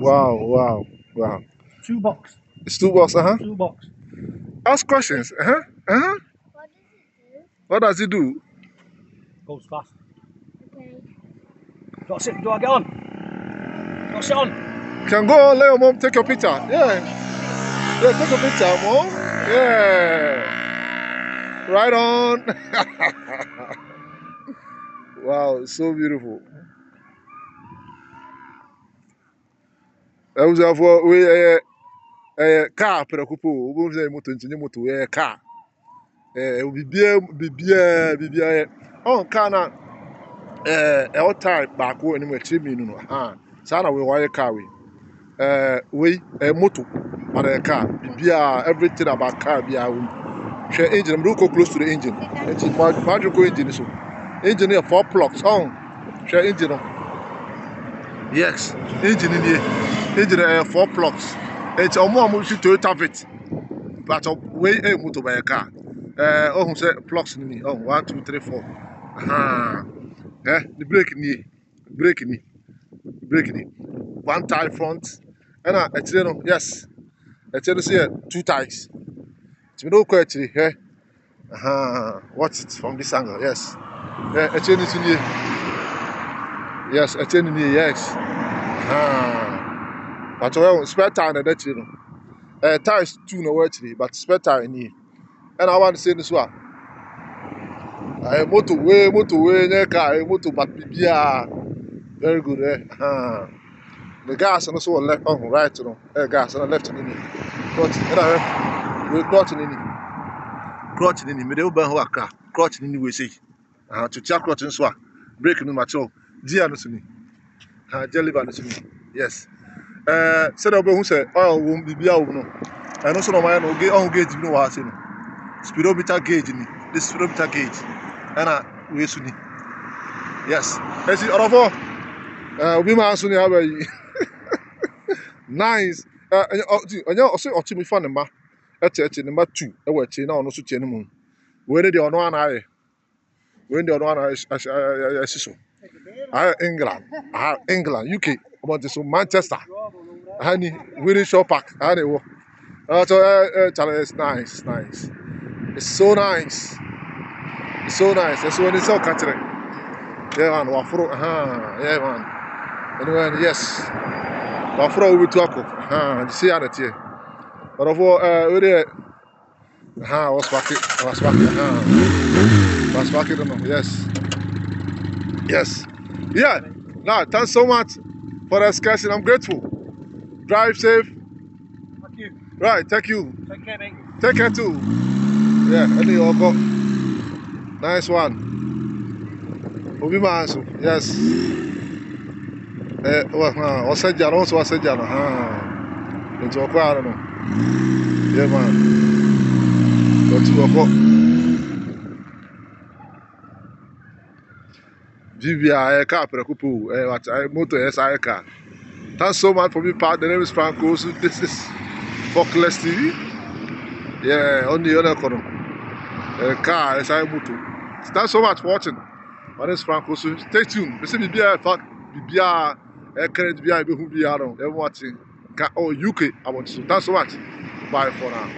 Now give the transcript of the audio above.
Wow, wow, wow. Two box. It's 2 bucks, Two box. Ask questions. What does it do? Goes fast. Okay. Do I get on? Do I sit on? Can go on, let your mom take your picture. Yeah. Yeah, take a picture, mom. Yeah. Right on. Wow, it's so beautiful. That was for we car preocupo. We say moto ntinye moto car. Bibia. Oh, car na all type back when we achieve me no. Sana we wire car we. We moto but a car. Bibia everything about car bia we. Share engine, I'm go close to the engine. Engine magic engine so. Engine here 4 plugs on. Share engine on. Yes, engine in here. Engine 4 plugs. It's almost Toyota Fit. But way a motor by a car. Oh, say plugs in me. Oh, 1, 2, 3, 4. The brake in here. Brake in here. Brake in here. 1 tire front. And yes. It's here 2 tires. It's no question here. Watch it from this angle. Yes. It's in here. Yes, it's in here. Yes. But spare tire na that you know. Tires 2 no actually, but spare tire in here. And I want to say this one. Motorway, car, motor, but yeah, very good. The gas and also left on right, you know. Gas and left in it. Clutch, we clutch in it. Clutch in it. Me dey oban ho aka. Clutch in it we say. To check clutch nso a. Brake no macho. Gear no so ni. Jelly van no so ni. Yes. Said obo hu say oil won bibia wo no. And also no man no gauge no wa say no. Speedometer gauge ni. This speedometer gauge. And we so ni. Yes. Esi orofo. Obi ma so ni abayi. Nice. Onye also ochimi fa ne ma. Eche ne ma 2. E wa che na ono so che ne mu. We dey ono anaye. We dey ono anaye asiso. England. England, UK. About this Manchester. Honey, Winning Shaw Park. Honey, so it's nice. It's so nice. It's so nice. That's when it's all country. Yeah, man. Yeah, man. Anyway, yes. Wafro will be to Akko. You see how it here. But of all, we was back. Yes. Yeah. Now, thanks so much for the excursion. I'm grateful. Drive safe. Thank you. Right, thank you. Take care, mate. Take care too. Yeah, any go. Nice one. Obi Manso. Yes. Osejano, also Osejano. It's okay, I don't know. Yeah, man. But you go. GBI car preocupo. What motor SI car. Thanks so much for being part. The name is Franco. So this is Focus TV. Yeah, on the other corner. Car SI motor. Thanks so much for watching. My name is Franco. So stay tuned. This is BBI fact. BBI current BBI who be around. Everyone watching. UK. I want to. Thanks so much. Bye for now.